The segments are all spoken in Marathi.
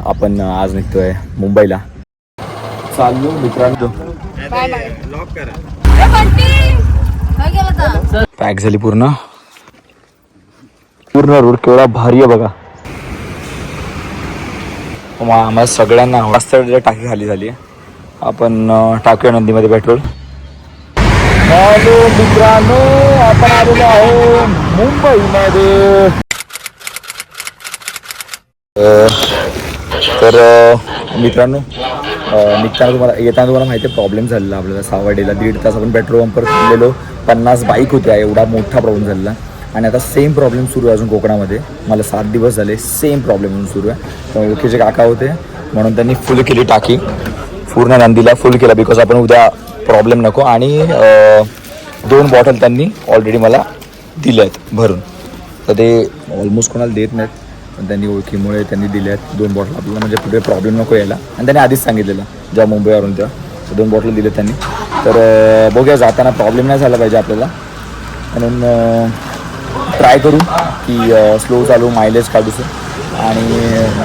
आपण आज निघतोय मुंबईला. चाललो मित्रांनो. पॅक झाली पूर्ण रोड केवढा भारी आहे बघा. आम्हाला सगळ्यांना मस्त टाकी खाली झाली आहे. आपण टाकूया नंदीमध्ये पेट्रोल. हॅलो मित्रांनो, आपण आलेलो आहे मुंबईमध्ये. तर मित्रांनो निघताना येताना तुम्हाला माहिती आहे प्रॉब्लेम झालेला आपल्याला. सावर्डेला 1.5 तास आपण पेट्रोल पंपवर थांबलेलो. 50 बाईक होत्या, एवढा मोठा प्रॉब्लेम झालेला. आणि आता सेम प्रॉब्लेम सुरू आहे अजून कोकणामध्ये. मला 7 दिवस झाले सेम प्रॉब्लेम सुरू आहे. तर ओळखीचे काका होते म्हणून त्यांनी फुल केली टाकी, पूर्ण नंदीला फुल केला. बिकॉज आपण उद्या प्रॉब्लेम नको. आणि 2 बॉटल त्यांनी ऑलरेडी मला दिल्या आहेत भरून. तर ते ऑलमोस्ट कोणाला देत नाहीत, पण त्यांनी ओळखीमुळे त्यांनी दिल्या आहेत 2 बॉटल आपल्याला, म्हणजे पुढे प्रॉब्लेम नको यायला. आणि त्यांनी आधीच सांगितलेलं जेव्हा मुंबईवरून तेव्हा 2 बॉटल दिले त्यांनी. तर बघूया जाताना प्रॉब्लेम नाही झाला पाहिजे आपल्याला, म्हणून ट्राय करू की स्लो चालू, मायलेज काढूचं आणि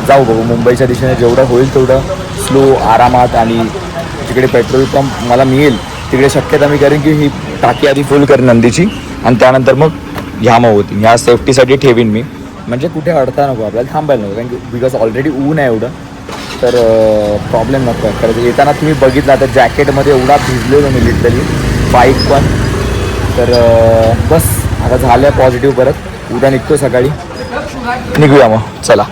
जाऊ बघू. मुंबईच्या दिशेने जेवढं होईल तेवढं स्लो, आरामात. आणि तिकडे पेट्रोल पंप मला मिळेल तिकडे शक्यता मी करेन की ही टाकी आधी फुल करेन नंदीची, आणि त्यानंतर मग ह्या होती. ह्या सेफ्टीसाठी ठेवीन मी, म्हणजे कुठे अडता नको आपल्याला, थांबायला नको. कारण की बिकॉज ऑलरेडी ऊन आहे एवढं, तर प्रॉब्लेम नको आहे. खरं येताना तुम्ही बघितला तर जॅकेटमध्ये एवढा भिजलेलो मी लिटरली, बाईक पण. तर बस आता झालं पॉझिटिव्ह. परत उद्या निघतो सकाळी, निघूया मग. चला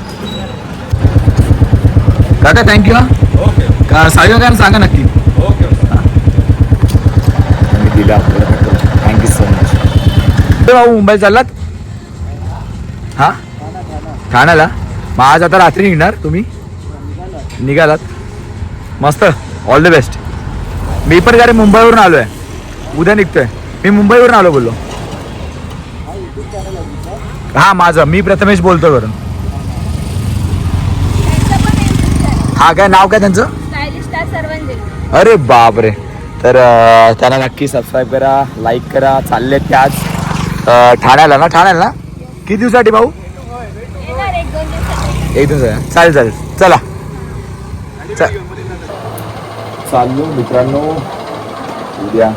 काका, थँक्यू. ओके का साहेब काय सांगा नक्की. ओके मी दिला आपल्याला, थँक्यू सो मच. भाऊ मुंबईला चाललात? हां ठाण्याला. मग आज आता रात्री निघणार तुम्ही? निघालात, मस्त. All the best. मी पण गाडी मुंबईवरून आलो आहे, उद्या निघतोय. मी मुंबईवरून आलो बोललो. हां माझं, मी प्रथमेश बोलतो करून. हा काय नाव काय त्यांचं? अरे बाप रे. तर त्यांना नक्की सबस्क्राईब करा, लाईक करा. चालले ते आज ठाण्याला ना? ठाण्याला ना? किती दिवसासाठी भाऊ? 1 दिवस. चालेल. चला चाललो मित्रांनो उद्या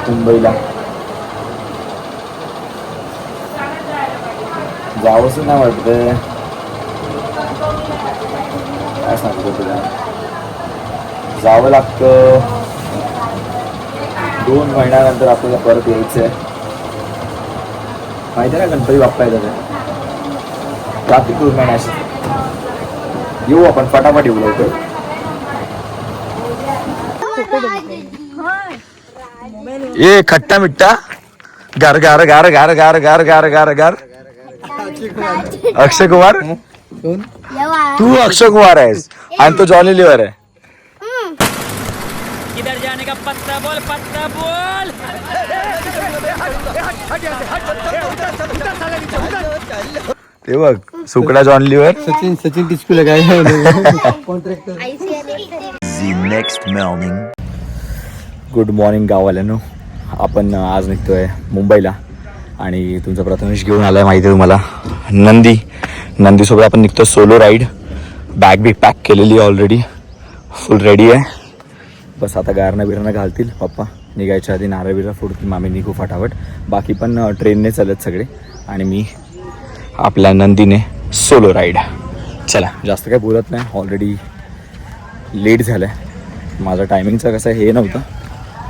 मुंबईला. जावंसं नाही वाटतंय, काय सांगतो तुला. जावं लागतं. 2 महिन्यानंतर आपल्याला परत यायचं आहे. माहिती आहे ना गणपती बाप्पा येतात. रात्री 2 महिन्याशी येऊ आपण, फटाफट येऊ लवकर. ये खट्टा मिट्टा गार गार गार गार गार गार गार गार गार. अक्षय कुमार, तू अक्षय कुमार आहेस आणि तो जॉनी लिव्हर आहे. किधर जाने का पत्ता बोल, पत्ता बोल. ते बघ सुकडा जॉन लिव्हर. सचिन टिचकुला काय नेक्स्ट मॉर्निंग. गुड मॉर्निंग गाववाल्यांनो. आपण आज निघतोय मुंबईला आणि तुमचा प्रथमेश घेऊन आलाय माहिती आहे तुम्हाला, नंदीसोबत आपण निघतो सोलो राईड. बॅग बी पॅक केलेली ऑलरेडी, फुल रेडी आहे. बस आता गारणं बिरणं घालतील पप्पा, निघायच्या आधी नारळ बिरळ फोडतील. आम्ही निघू फटाफट. बाकी पण ट्रेनने चालत सगळे, आणि मी आपल्या नंदीने सोलो राईड. चला जास्त काही बोलत नाही, ऑलरेडी लेट झालं आहे. माझं टायमिंगचं कसं हे नव्हतं,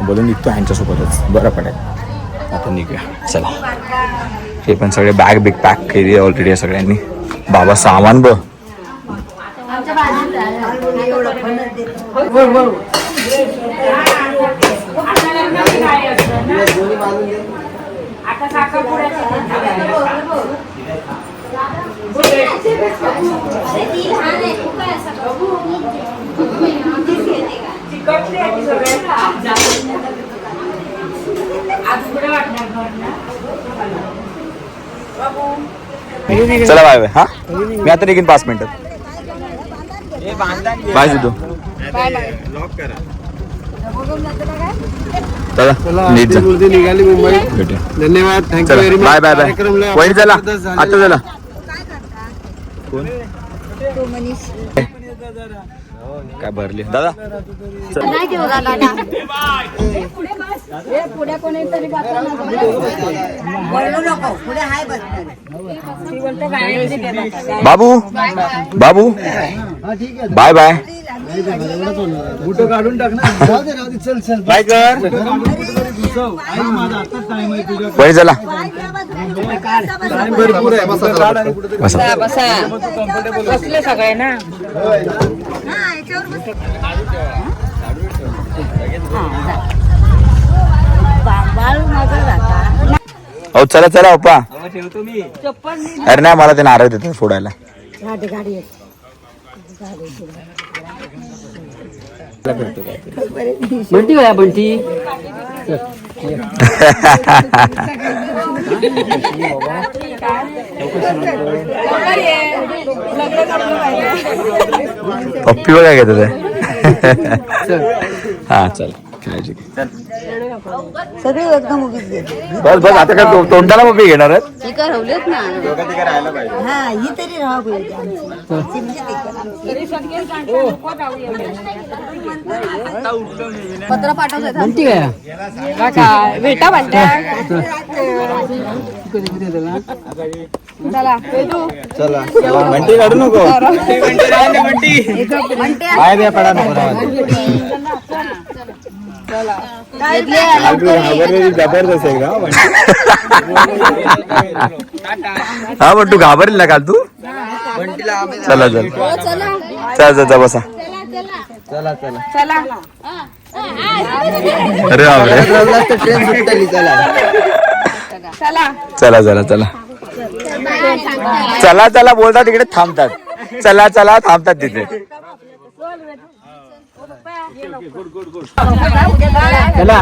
बोलून निघतो ह्यांच्यासोबतच, बरं पडेल. आता निघूया चला. हे पण सगळे बॅग बिग पॅक केली आहे ऑलरेडी सगळ्यांनी. बाबा सामान बघ. चला बाय बाय. हा मी आता निघेन 5 मिनिटात. बाय सिद्धू. निघाली मुंबई. धन्यवाद, thank you very much. Bye bye bye. वहिनी चला आता चला. कोण तो मनीष काय भरली दादा नाही घेऊ दादा पुढे कोणीतरी बोलू नको पुढे हाय बस बाबू बाबू बाय बाय बुटं काढून टाक ना राहू दे चल चल बाय कर बरी चला टाइम भरपूर आहे बसा काढ आणि कुठे बसले सगळे ना हो चला चला पप्पा अरे नाही मला ते नारळ देतात फोडायला बंटी काय बंटी पप्पी बघा घेत ते हा चल काळजी घे. सगळे एकदम उभीच गेली बस बस आता काय तोंडाला पप्पी घेणार आहेत ही करवलेत ना हा ही तरी राहा पत्र पाठवत बंटी काय भेटा म्हणत्या चला चला म्हणते काढू नको काय द्या पडा नको जबरदस्त आहे का हा पण तू घाबरेल ना काल तू चला चल चल जा बसा चला चला चला अरे बापरे ट्रेन सुटली चला चला चला चला चला चला चला बोलतात तिकडे थांबतात चला चला थांबतात तिथे चला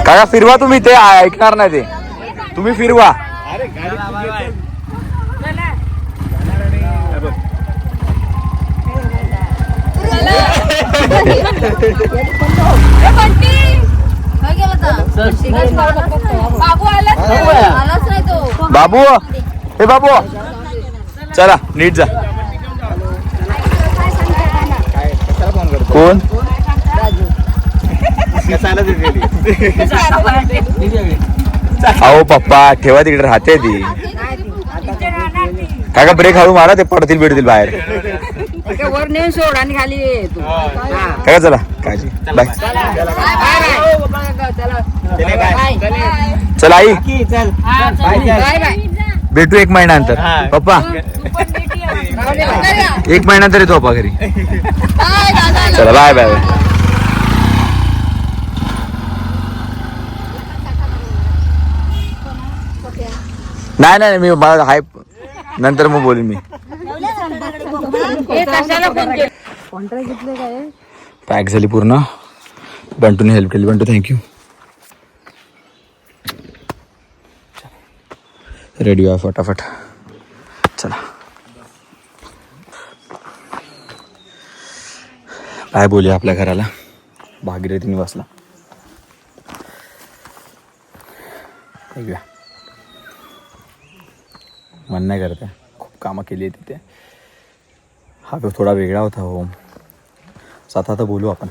काका फिरवा तुम्ही ते ऐकणार नाही ते तुम्ही फिरवा बाबू आलाच नाही तो बाबू हे बाबू चला नीट जा कोण अहो पप्पा ठेवा तिकडे राहते ती काका ब्रेक हळू मारा ते पडतील बिडतील बाहेर वर नेऊन सोड आणि खाली ये तू काका चला काळजी बाय चला आई भेटू 1 महिन्यानंतर पप्पा 1 महिन्यानंतर येतो पप्पा घरी चला बाय बाय नाही नाही मी मला हाय नंतर मग बोलेन मी पॅक झाली पूर्ण बंटूने हेल्प केली बंटू थँक्यू रेडी आहे फटाफट चला काय बोलूया आपल्या घराला भागीरथी निवासला ऐकूया मन नाही करत आहे खूप कामं केली आहे तिथे हा थोडा वेगळा होता होम स्वतः तर बोलू आपण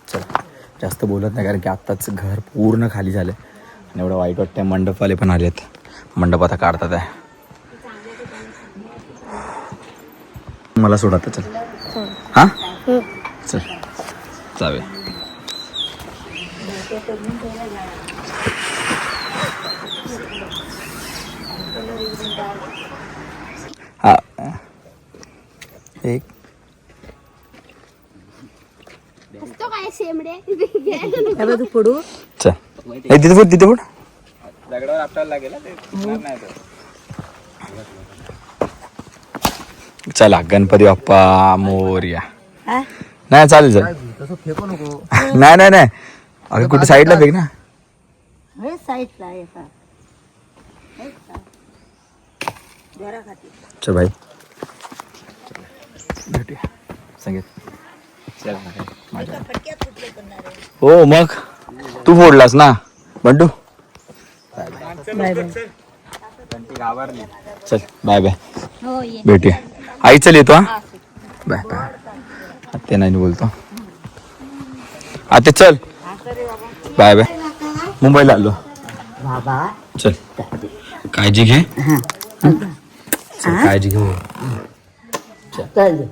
चला जास्त बोलत नाही कारण की आत्ताच घर पूर्ण खाली झालं आणि एवढं वाईट वाटतंय मंडपवाले पण आलेत मंडप आता काढतात आहे मला सोडा आता चल हां चल जाऊया हा एक तू पडू चल तिथे फुट दगडावर आपल्याला लागेल ते नाही चला गणपती बाप्पा मोरया नाही चालेल चल तसं फेकू नको नाही नाही नाही अगं कुठे साईडला फेक ना साईडला चल भाई भेटूया संगीत हो मग तू फोडलास ना बंटू चल बाय बाय हो ये भेटूया. आई चल येतो हा बाय बाय. ते नाही बोलतो आता चल बाय बाय. मुंबईला आलो बाबा चल काळजी घे. चल, काळजी घे. चल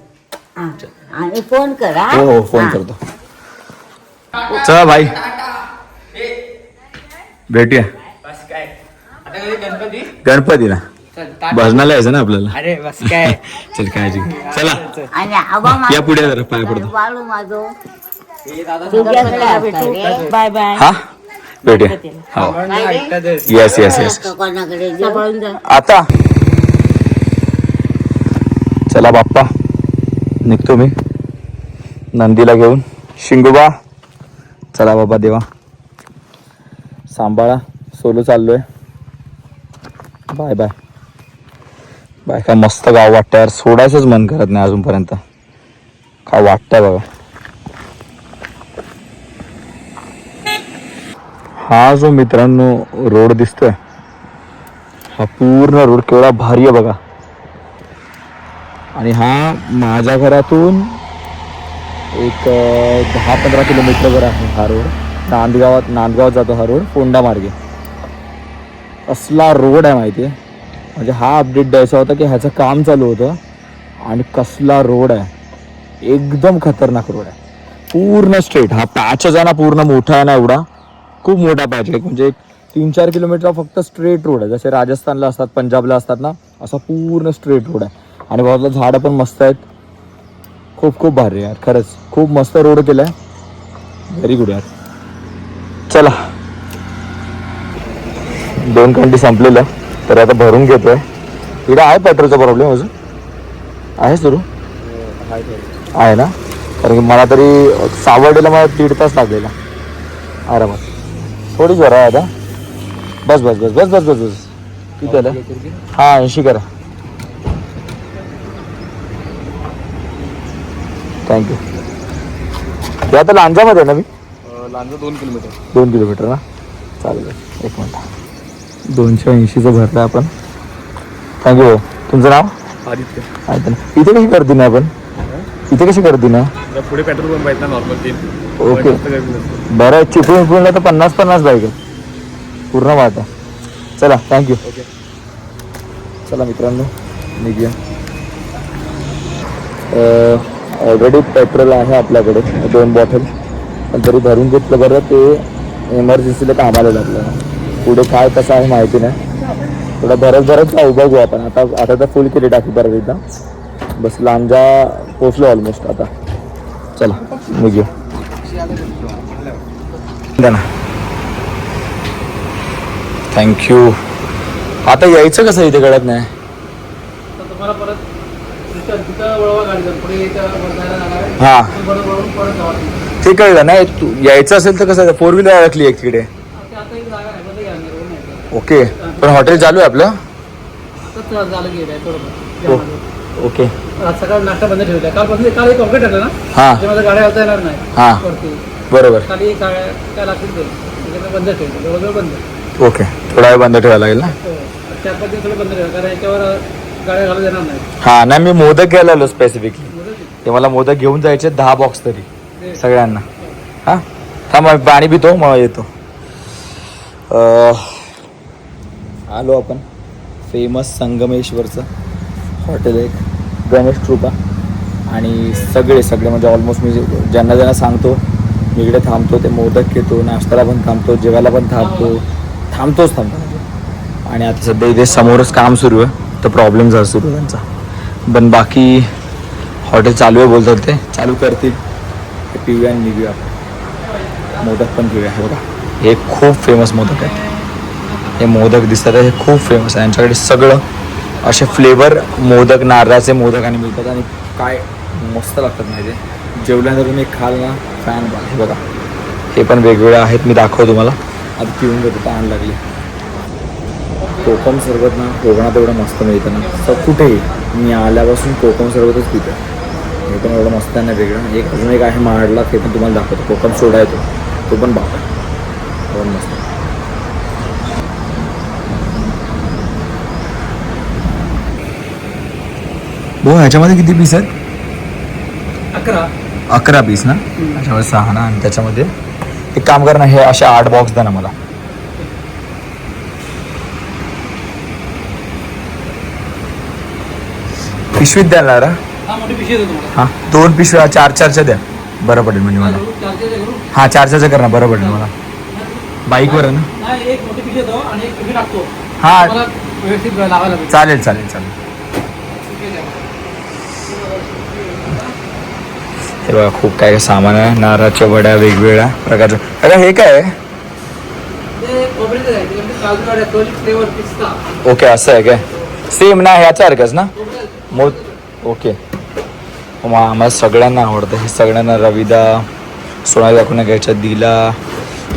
आणि फोन करा. हो हो फोन करतो. चल भाई भेटूया गणपतीला भजनाला यायचं ना आपल्याला. अरे बस काय चल काळजी घे. चला आणि आबा या पुढे जरा पाय पडतो. वाळू माझो तुझ्याकडे बाय बाय. हा भेटूया हो येस येस येस. कोणाकडे आता चला बाप्पा निघतो मी नंदीला घेऊन. शिंगोबा चला बाबा देवा सांभाळा. सोलो चाललोय. Bye bye bye. काय मस्त गाव वाटतं यार. सोडायचंच मन करत नाही अजूनपर्यंत. काय वाटतंय बघा. हा जो मित्रांनो रोड दिसतोय हा पूर्ण रोड केवढा भारी आहे बघा. आणि हा माझ्या घरातून एक 10-15 किलोमीटरवर आहे हा रोड. नांदगावात जातो हा रोड फोंडा मार्गे. कसला रोड आहे माहिती आहे. म्हणजे हा अपडेट द्यायचा होता की ह्याचं काम चालू होतं. आणि कसला रोड आहे. एकदम खतरनाक रोड आहे. पूर्ण स्ट्रेट. हा पॅचच आहे ना पूर्ण मोठा आहे ना एवढा. खूप मोठा पॅच आहे. म्हणजे 3-4 किलोमीटर फक्त स्ट्रेट रोड आहे. जसे राजस्थानला असतात पंजाबला असतात ना असा पूर्ण स्ट्रेट रोड आहे. आणि बाजूला झाडं पण मस्त आहेत. खूप खूप भारी यार खरंच. खूप मस्त रोड केलाय. व्हेरी गुड यार. चला 2 खंडी संपलेलं तर आता भरून घेतोय. इकडे आहे पेट्रोलचा प्रॉब्लेम अजून आहे सुरू आहे ना. कारण की मला तरी सावर्डेला मला 1.5 तास लागलेला आरामात. थोडी जोर आहे आता. बस बस बस बस बस बस बस किती आलं. हा 80 करा. थँक्यू. ते आता लांजामध्ये आहे ना मी. लांजा 2 किलोमीटर 2 किलोमीटर ना. चालेल एक मिनिट. 280चं भरलं आपण. थँक्यू भाऊ. तुमचं नाव आदित्य. आहे ना. इथे कशी गर्दी नाही आपण. इथे कशी गर्दी नाही. पुढे पेट्रोल पंप आहेत ना नॉर्मल 3. ओके बरं आहे. चिपळूणला तर 50-50 बाईक आहेत. पूर्ण वाट आहे. चला थँक्यू. चला मित्रांनो निघूया. ऑलरेडी पेट्रोल आहे आपल्याकडे 2 बॉटल. पण तरी भरून घेतलं बरं. ते इमर्जन्सीला कामाला लागलं. पुढे काय कसं आहे माहिती नाही. थोडं भरत जाऊ बघू आपण. आता तर फुल केली टाकी परत एकदा. बस लांजा पोचलो ऑलमोस्ट आता. चला निघूया. द्या ना. थँक्यू. आता यायचं कसं इथे कळत नाही. तुम्हाला परत तिथं वळवा गाडी पुढे हां परत जावा. ते कळलं नाही. तू यायचं असेल तर कसं 4 व्हीलर अडकली एक तिकडे. आता एक जागा आहे मध्ये घ्या. ओके पण हॉटेल चालू आहे आपलं. आता झालं गेलं थोडं. ओके आज सकाळी नाश्ता बंद ठेवला. काल एक ऑफर टाकलं ना हां त्यामध्ये गाड्या घालता येणार नाही हां वरती. बरोबर. खाली काय लागतील ते बंद ठेवलं. जवळजवळ बंद. ओके थोडा वेळ बंद ठेवायला लागेल ना. 4-5 दिवस थोडं बंद ठेवा. कारण याच्यावर गाड्या घालू देणार नाही. हां नाही मी मोदक घ्यायला आलो स्पेसिफिकली. ते मला मोदक घेऊन जायचे 10 बॉक्स तरी सगळ्यांना. हां थांब पाणी पितो मग येतो. आलो आपण फेमस संगमेश्वरचं हॉटेल एक गणेश कृपा. आणि सगळे म्हणजे ऑलमोस्ट मी ज्यांना सांगतो मी इकडे थांबतो ते मोदक घेतो. नाश्त्याला पण थांबतो. जेवायला पण थांबतोच. आणि आता सध्या इथे समोरच काम सुरू आहे तर प्रॉब्लेम झाला सुरू त्यांचा. पण बाकी हॉटेल चालू आहे बोलतात. ते चालू करतील. पिऊया आणि निघूया आपण. मोदक पण पिऊया. हे बघा हे खूप फेमस मोदक आहे. हे मोदक दिसतात हे खूप फेमस आहे. यांच्याकडे सगळं असे फ्लेवर मोदक नारळाचे मोदक आणि मिळतात. आणि काय मस्त लागतात माहिती आहे. जेवल्यानंतर तुम्ही खाल ना फॅन बघा. हे बघा हे पण वेगवेगळे आहेत. मी दाखवतो तुम्हाला. आता पिऊन घेतो. तहान लागली. कोकम सरबत ना कोकणात एवढं मस्त मिळतं ना. कुठेही मी आल्यापासून कोकम सरबतच पितो. हे पण एवढं मस्त आहे ना वेगळं. एक अजून एक आहे महाडला. ते पण तुम्हाला दाखवतो. कोकम सोडा येतो तो पण बाबा एकदम मस्त. हो ह्याच्यामध्ये किती पीस आहेत? 11. 11 पीस ना. त्याच्यामध्ये 6 ना. आणि त्याच्यामध्ये एक काम कर ना, हे असे 8 बॉक्स द्या ना मला. पिशवीत द्या ना. हा मोठी पिशवी देतो तुम्हाला. हां 2 पिशव्या 4-4च्या द्या, बरं पडेल म्हणजे मला. चार्जेस करू. हां 4-4च्या कर ना, बरं पडेल मला. बाईकवर आहे ना. नाही एक मोठी पिशवी देतो आणि एक पिशवी टाकतो. हां मला व्यवस्थित लावायला लागेल. चालेल चालेल चालेल. हे बघा खूप काय काय सामान आहे. नारळाच्या वड्या वेगवेगळ्या प्रकारच्या. अगं हे काय आहे? ते खोबरेचं आहे. त्याच्यामध्ये काजू वड्या, टोली फ्लेवर, पिस्ता. ओके असं आहे काय? सेम ना ह्याच्यासारखंच ना. ओके. मग आम्हाला सगळ्यांना आवडतं हे. सगळ्यांना रविदा, सोनाली काकूंना घ्यायच्या, दिला,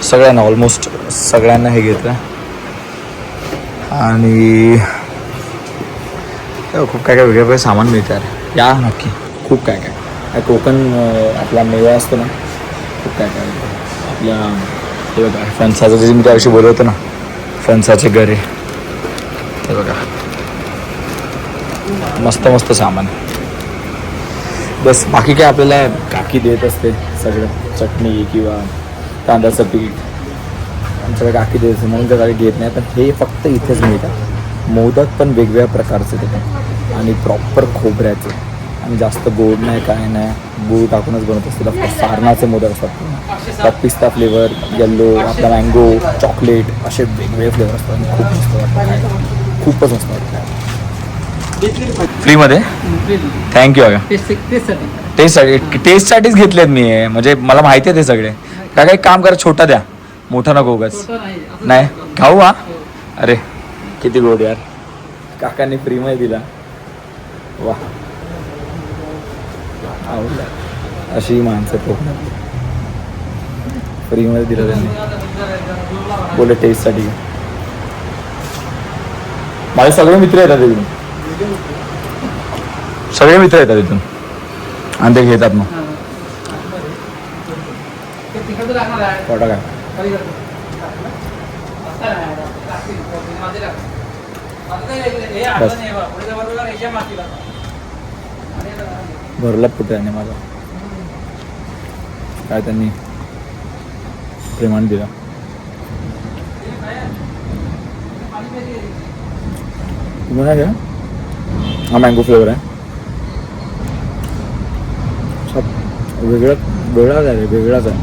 सगळ्यांना ऑलमोस्ट सगळ्यांना हे घेतलं. आणि खूप काय काय वेगवेगळे सामान मिळतं यार. या नक्की. खूप काय काय कोकण आपला मेवा असतो ना. खूप काय काय आपल्या हे बघा फणसाचं जे मी त्याविषयी बोलत होतो ना, फणसाचे गरे. हे बघा मस्त मस्त सामान. बस बाकी काय आपल्याला काकी देत असते सगळं. चटणी किंवा तांदळाचं पीठ आमच्याकडे काकी देत असते म्हणून काही घेत नाही. पण हे फक्त इथेच मिळतात. मोदक पण वेगवेगळ्या प्रकारचे देतात आणि प्रॉपर खोबऱ्याचे. आणि जास्त गोड नाही काय नाही, गूळ टाकूनच बनवत असते. फक्त सारणाचे मोदक असतात. त्यात पिस्ता फ्लेवर, येल्लो, आपला मँगो, चॉकलेट असे वेगवेगळे फ्लेवर असतात. आणि खूप मस्त वाटतं. खूपच मस्त वाटतं. फ्रीमध्ये थँक्यू अगं. टेस्टसाठीच घेतलेत मी. म्हणजे मला माहिती आहे ते सगळे. काय एक काम करा, छोटा द्या, मोठा नको उगाच. नाही खाऊ. हा अरे किती गोड यार. काकांनी फ्रीमध्ये दिला. वा आवडला. अशी माणसं कोकणात. फ्रीमध्ये दिलं त्यांनी. बोले टेस्टसाठी. माझे सगळे मित्र येतात तिथून. सगळे मित्र येतात तिथून आणि ते घेतात. मग फोटा काय भरला पुट्याने माझा. काय त्यांनी प्रेमाने दिला. तुम्हाला घ्या. हा मँगो फ्लेवर आहे. वेगळाच आहे. वेगळाच आहे.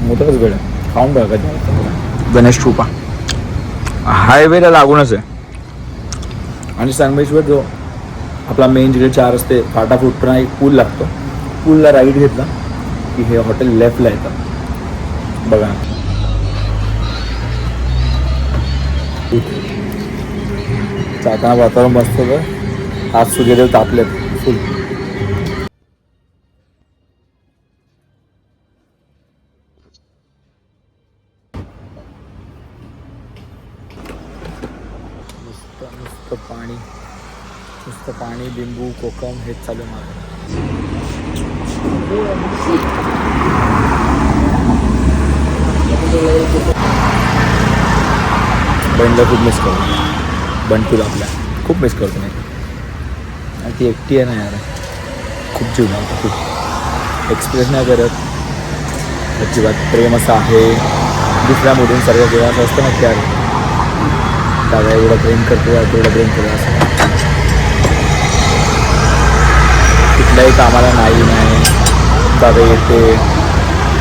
मोठंच वेळ आहे. खाऊन बघा कधी. गणेश कृपा हायवेला लागूनच आहे. आणि संगमेश्वर जो आपला मेन जिकडे 4 रस्ते फाटा फुटणं एक पूल लागतो. पूलला राईट घेतला की हे हॉटेल लेफ्टला येतं. बघा जाताना वातावरण मस्त होतं. आज सूर्यदेव तापलेत फुल. नुसतं पाणी. नुसतं पाणी, लिंबू, कोकम हेच चालू आहे माझं. बंडला खूप मिस करतो. बंटूला आपल्या खूप मिस करतो नाही. आणि ती एकटी आहे ना यार. खूप जीव लावतो. खूप एक्सप्रेस नाही करत अजिबात. प्रेम असं आहे दुसऱ्या मुलींसारखं. जेव्हा असं असतं ना की यार दादा एवढं प्रेम करतो, तेवढं प्रेम करतो असं. कुठल्याही कामाला नाही दादा येते,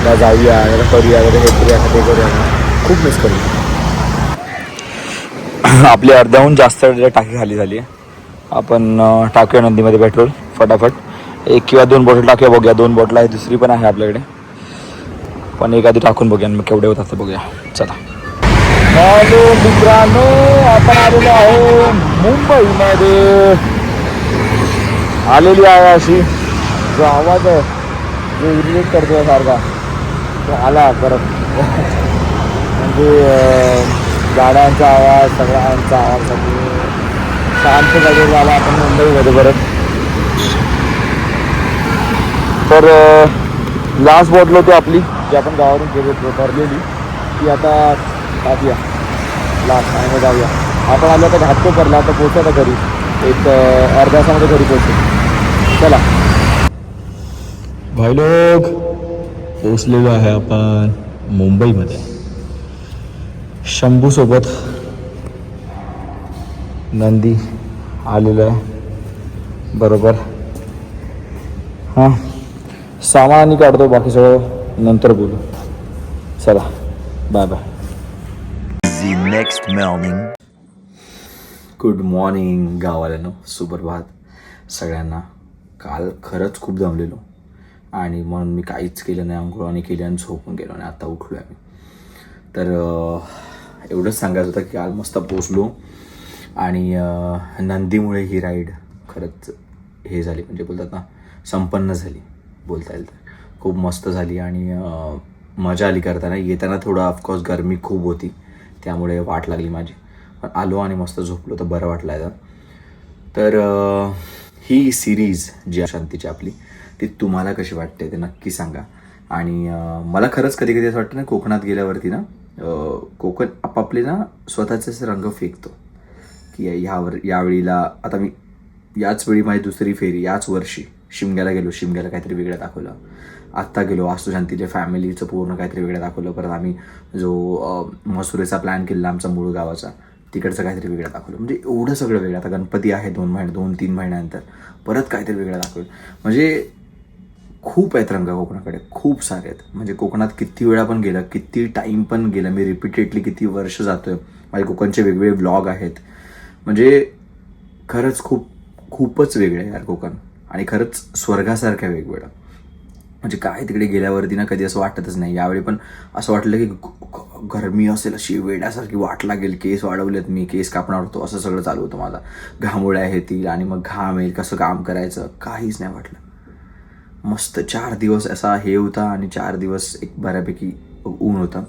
दादा जाऊया, दादा करूया, दादा हे करूया, ते करूया. खूप मिस करू. आपली अर्ध्याहून जास्त टाकी खाली झाली आहे. आपण टाकूया नंदीमध्ये पेट्रोल फटाफट. 1 किंवा 2 बॉटल टाकूया. बघूया 2 बॉटल आहे. दुसरी पण आहे आपल्याकडे. पण एक आधी टाकून बघूया. मग केवढे होतात ते बघूया. चला. हॅलो मित्रांनो, आपण आलेलो आहे मुंबईमध्ये. आलेली आहे अशी जो आवाज आहे जो इरिटेट करतो सारखा तो आला परत. म्हणजे गाड्यांचा आवाज, सगळ्यांचा आवाज, शांत जागेवर आला आपण मुंबईमध्ये परत. तर लास्ट बॉटल होती आपली जी आपण गावावरून गेलो भरलेली ती आता टाकूया. लास्ट टाईमवर जाऊया. आपण आलो आता घाटकोपरला. आता पोहोचू आता घरी. एक अर्ध्या तासामध्ये घरी पोहोचू. चला भाई लोग, पोचलेलो आहे आपण मुंबईमध्ये. शंभू सोबत नंदी आलेलो आहे बरोबर. हां, सामान काढतो, बाकी सगळं नंतर बोलू. चला bye bye. Next morning. Good morning गावाल्यानं, सुप्रभात सगळ्यांना. काल खरंच खूप दमलेलो आणि म्हणून मी काहीच केलं नाही, आंघोळाने केली आणि झोपून गेलो आणि आता उठलो आहे मी. तर एवढंच सांगायचं होतं की काल मस्त पोचलो आणि नंदीमुळे ही राईड खरंच हे झाली, म्हणजे बोलतात ना संपन्न झाली बोलता येईल. तर खूप मस्त झाली आणि मजा आली करताना. येताना थोडं ऑफकोर्स गरमी खूप होती त्यामुळे वाट लागली माझी, पण आलो आणि मस्त झोपलो तर बरं वाटलं आहे. तर ही सिरीज जी शांतीची आपली, ती तुम्हाला कशी वाटते ते नक्की सांगा. आणि मला खरंच कधी कधी असं वाटतं ना, कोकणात गेल्यावरती ना कोकण आपापले ना स्वतःचेच रंग फेकतो की यावेळीला आता मी याच वेळी माझी दुसरी फेरी याच वर्षी शिमग्याला गेलो, शिमग्याला काहीतरी वेगळं दाखवलं. आत्ता गेलो वास्तुशांतीच्या फॅमिलीचं पूर्ण काहीतरी वेगळं दाखवलं. परत आम्ही जो मसुरेचा प्लॅन केला आमचा मूळ गावाचा, तिकडचं काहीतरी वेगळं दाखवलं. म्हणजे एवढं सगळं वेगळं. आता गणपती आहे 2-3 महिन्यानंतर, परत काहीतरी वेगळं दाखवलं. म्हणजे खूप आहेत रंग कोकणाकडे, खूप सारे आहेत. म्हणजे कोकणात किती वेळा पण गेलं, किती टाईम पण गेलं मी, रिपीटेडली किती वर्ष जातोय. माझे कोकणचे वेगवेगळे व्लॉग आहेत. म्हणजे खरंच खूपच वेगळं आहे यार कोकण, आणि खरंच स्वर्गासारखं आहे वेगवेगळं. म्हणजे काय तिकडे गेल्यावरती ना कधी असं वाटतच नाही. यावेळी पण असं वाटलं की गरमी असेल अशी वेड्यासारखी वाट लागेल, केस वाढवलेत मी, केस कापणार होतो, असं सगळं चालू होतं माझा. घामोळ्या येतील आणि मग घाम येईल, कसं काम करायचं काहीच नाही वाटलं. मस्त 4 दिवस असा हे होता आणि 4 दिवस एक बऱ्यापैकी ऊन होता.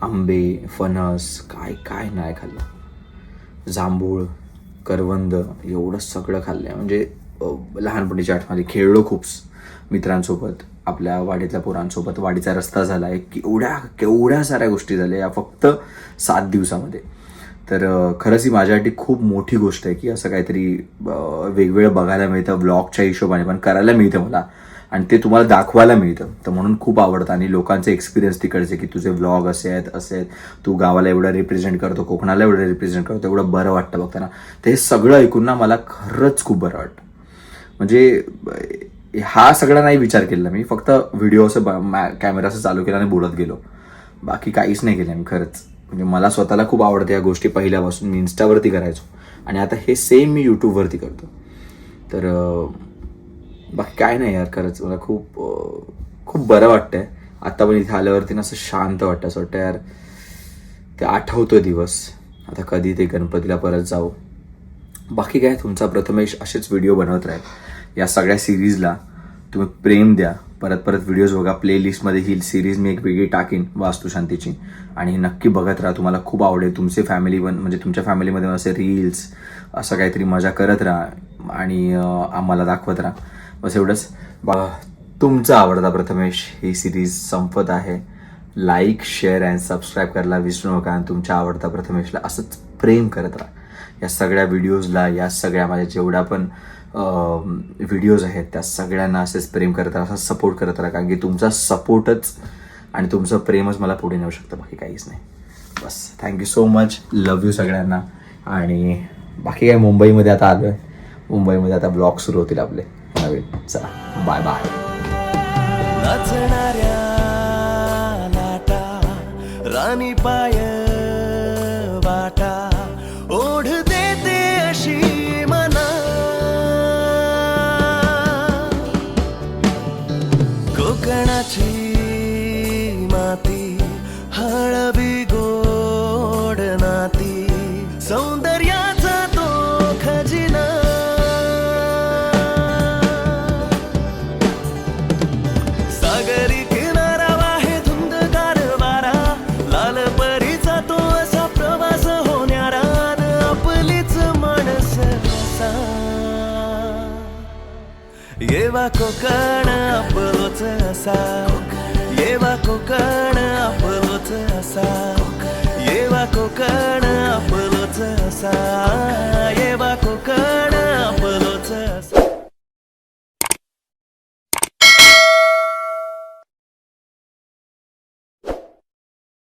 आंबे, फणस, काय नाही खाल्लं. जांभूळ, करवंद एवढं सगळं खाल्लं आहे. म्हणजे लहानपणीची आठवणी. खेळलो खूप मित्रांसोबत, आपल्या वाडीतल्या पोरांसोबत. वाडीचा रस्ता झाला आहे, केवढ्या साऱ्या गोष्टी झाल्या या फक्त 7 दिवसामध्ये. तर खरंच ही माझ्यासाठी खूप मोठी गोष्ट आहे की असं काहीतरी वेगवेगळं बघायला मिळतं व्लॉगच्या हिशोबाने, पण करायला मिळतं मला आणि ते तुम्हाला दाखवायला मिळतं. तर म्हणून खूप आवडतं. आणि लोकांचे एक्सपिरियन्स तिकडचे की तुझे व्लॉग असे आहेत, तू गावाला एवढं रिप्रेझेंट करतो, कोकणाला एवढं रिप्रेझेंट करतो, एवढं बरं वाटतं बघताना. तर हे सगळं ऐकून ना मला खरंच खूप बरं वाटतं. म्हणजे हा सगळा नाही विचार केला मी, फक्त व्हिडिओ असं कॅमेरा असं चालू केला आणि बोलत गेलो, बाकी काहीच नाही केलं मी खरंच. म्हणजे मला स्वतःला खूप आवडतं या गोष्टी पहिल्यापासून. मी इन्स्टावरती करायचो आणि आता हे सेम मी यूट्यूबवरती करतो. तर बाकी काय नाही यार, खरंच मला खूप बरं वाटतंय. आत्ता पण इथे आल्यावरती ना असं शांत वाटतं, असं वाटतं यार ते आठवतो दिवस. आता कधी ते गणपतीला परत जाऊ. बाकी काय, तुमचा प्रथमेश असेच व्हिडिओ बनवत राहील. या सगळ्या सिरीजला तुम्ही प्रेम द्या. परत व्हिडिओज बघा. प्लेलिस्टमध्ये ही सिरीज मी एक वेगळी टाकीन वास्तुशांतीची, आणि नक्की बघत राहा. तुम्हाला खूप आवडेल. तुमचे म्हणजे तुमच्या फॅमिलीमध्ये असे रील्स असं काहीतरी मजा करत राहा आणि आम्हाला दाखवत राहा. बस एवढंच. तुमचा आवडता प्रथमेश ही सिरीज संपत आहे. लाईक, शेअर अँड सबस्क्राईब करायला विसरू नका. आणि तुमच्या आवडता प्रथमेशला असंच प्रेम करत राहा. या सगळ्या व्हिडिओजला, या सगळ्या माझ्या जेवढ्या पण व्हिडिओज आहेत त्या सगळ्यांना असेच प्रेम करत राहा, असं सपोर्ट करत राहा. कारण की तुमचा सपोर्टच आणि तुमचं प्रेमच मला पुढे नेऊ शकतं, बाकी काहीच नाही. बस, thank you so much. Love you सगळ्यांना. आणि बाकी काय, मुंबईमध्ये आता आलो आहे. मुंबईमध्ये आता ब्लॉग सुरू होतील आपले नवीन. चला बाय बाय. नाचणाऱ्या लाटा, राणी पाय वाटा, ओढ देते अशी मना. कोकणाची माती, हळवी गोड नाती, सौंदर्याचा तो खजिना. सागरी किनारा वाहे धुंदगार वारा, लाल परीचा तो असा प्रवास होण्यारा. आपलीच माणस असा, येवा कोकण आपलोच असा, येवा कोकण आपलोच असा, येवा कोकण आपलोच असा, येवा कोकण